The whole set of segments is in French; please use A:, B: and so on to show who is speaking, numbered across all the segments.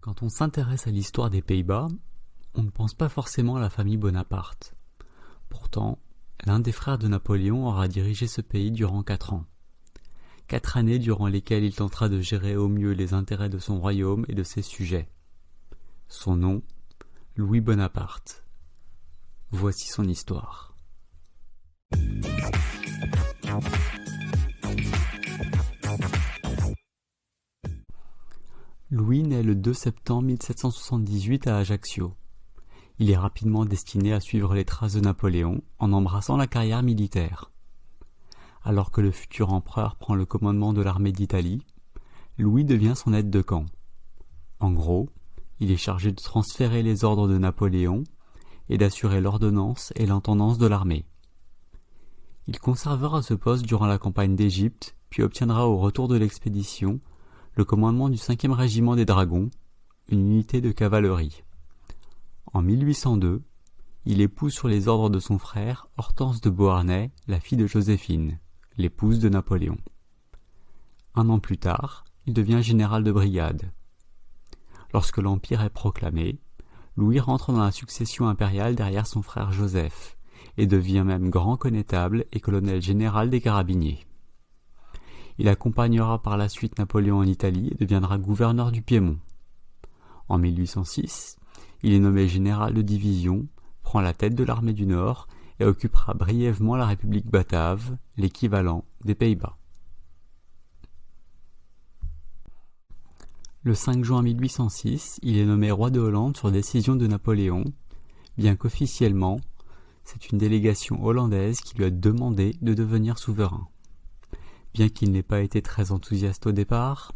A: Quand on s'intéresse à l'histoire des Pays-Bas, on ne pense pas forcément à la famille Bonaparte. Pourtant, l'un des frères de Napoléon aura dirigé ce pays durant 4 ans. 4 années durant lesquelles il tentera de gérer au mieux les intérêts de son royaume et de ses sujets. Son nom, Louis Bonaparte. Voici son histoire. Louis naît le 2 septembre 1778 à Ajaccio. Il est rapidement destiné à suivre les traces de Napoléon en embrassant la carrière militaire. Alors que le futur empereur prend le commandement de l'armée d'Italie, Louis devient son aide de camp. En gros, il est chargé de transférer les ordres de Napoléon et d'assurer l'ordonnance et l'intendance de l'armée. Il conservera ce poste durant la campagne d'Égypte, puis obtiendra au retour de l'expédition le commandement du 5e régiment des dragons, une unité de cavalerie. En 1802, il épouse sur les ordres de son frère Hortense de Beauharnais, la fille de Joséphine, l'épouse de Napoléon. 1 an plus tard, il devient général de brigade. Lorsque l'Empire est proclamé, Louis rentre dans la succession impériale derrière son frère Joseph et devient même grand connétable et colonel général des carabiniers. Il accompagnera par la suite Napoléon en Italie et deviendra gouverneur du Piémont. En 1806, il est nommé général de division, prend la tête de l'armée du Nord et occupera brièvement la République batave, l'équivalent des Pays-Bas. Le 5 juin 1806, il est nommé roi de Hollande sur décision de Napoléon, bien qu'officiellement, c'est une délégation hollandaise qui lui a demandé de devenir souverain. Bien qu'il n'ait pas été très enthousiaste au départ,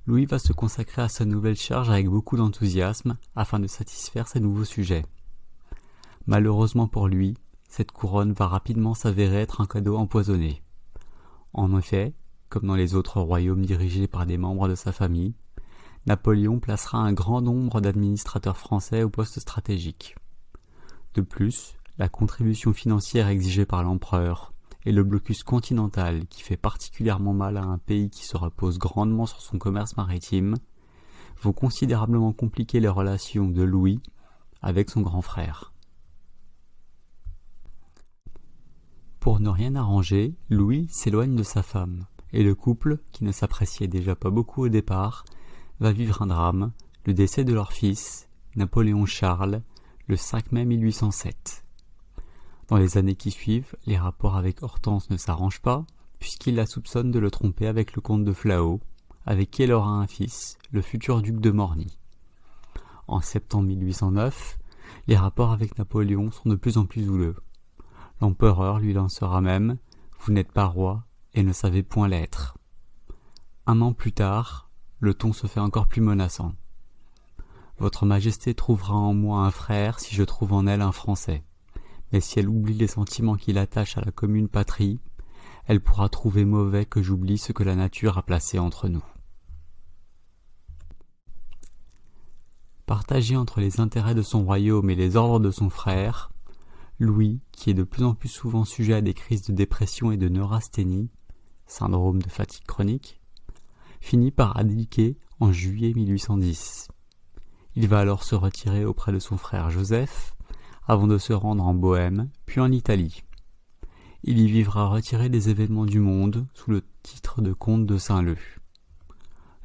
A: Louis va se consacrer à sa nouvelle charge avec beaucoup d'enthousiasme afin de satisfaire ses nouveaux sujets. Malheureusement pour lui, cette couronne va rapidement s'avérer être un cadeau empoisonné. En effet, comme dans les autres royaumes dirigés par des membres de sa famille, Napoléon placera un grand nombre d'administrateurs français aux postes stratégiques. De plus, la contribution financière exigée par l'empereur et le blocus continental qui fait particulièrement mal à un pays qui se repose grandement sur son commerce maritime vont considérablement compliquer les relations de Louis avec son grand frère. Pour ne rien arranger, Louis s'éloigne de sa femme, et le couple, qui ne s'appréciait déjà pas beaucoup au départ, va vivre un drame, le décès de leur fils, Napoléon Charles, le 5 mai 1807. Dans les années qui suivent, les rapports avec Hortense ne s'arrangent pas, puisqu'il la soupçonne de le tromper avec le comte de Flahault, avec qui elle aura un fils, le futur duc de Morny. En septembre 1809, les rapports avec Napoléon sont de plus en plus houleux. L'empereur lui lancera même « Vous n'êtes pas roi et ne savez point l'être ». 1 an plus tard, le ton se fait encore plus menaçant. « Votre Majesté trouvera en moi un frère si je trouve en elle un Français. Mais si elle oublie les sentiments qui l'attachent à la commune patrie, elle pourra trouver mauvais que j'oublie ce que la nature a placé entre nous. » Partagé entre les intérêts de son royaume et les ordres de son frère, Louis, qui est de plus en plus souvent sujet à des crises de dépression et de neurasthénie, syndrome de fatigue chronique, finit par abdiquer en juillet 1810. Il va alors se retirer auprès de son frère Joseph, avant de se rendre en Bohême, puis en Italie. Il y vivra retiré des événements du monde sous le titre de comte de Saint-Leu.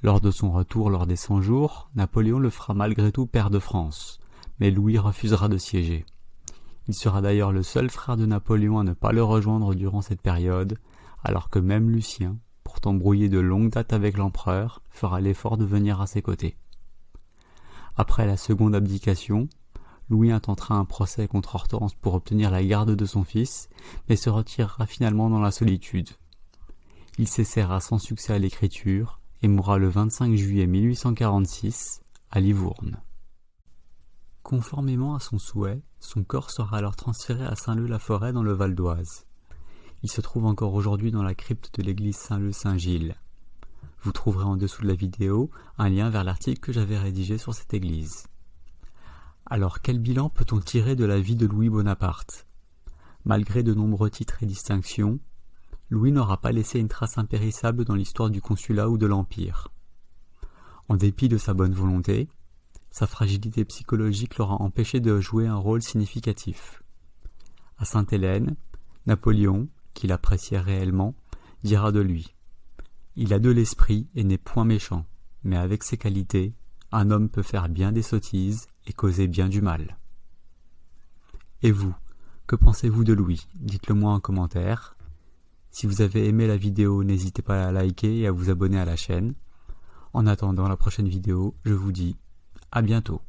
A: Lors de son retour lors des 100 jours, Napoléon le fera malgré tout pair de France, mais Louis refusera de siéger. Il sera d'ailleurs le seul frère de Napoléon à ne pas le rejoindre durant cette période, alors que même Lucien, pourtant brouillé de longue date avec l'empereur, fera l'effort de venir à ses côtés. Après la seconde abdication, Louis intentera un procès contre Hortense pour obtenir la garde de son fils, mais se retirera finalement dans la solitude. Il s'essaiera sans succès à l'écriture et mourra le 25 juillet 1846 à Livourne. Conformément à son souhait, son corps sera alors transféré à Saint-Leu-la-Forêt dans le Val d'Oise. Il se trouve encore aujourd'hui dans la crypte de l'église Saint-Leu-Saint-Gilles. Vous trouverez en dessous de la vidéo un lien vers l'article que j'avais rédigé sur cette église. Alors quel bilan peut-on tirer de la vie de Louis Bonaparte ? Malgré de nombreux titres et distinctions, Louis n'aura pas laissé une trace impérissable dans l'histoire du consulat ou de l'Empire. En dépit de sa bonne volonté, Sa fragilité psychologique l'aura empêché de jouer un rôle significatif. À Sainte-Hélène, Napoléon, qui l'appréciait réellement, dira de lui « Il a de l'esprit et n'est point méchant, mais avec ses qualités, un homme peut faire bien des sottises et causer bien du mal. » Et vous, que pensez-vous de Louis? Dites-le moi en commentaire. Si vous avez aimé la vidéo, n'hésitez pas à la liker et à vous abonner à la chaîne. En attendant la prochaine vidéo, je vous dis à bientôt.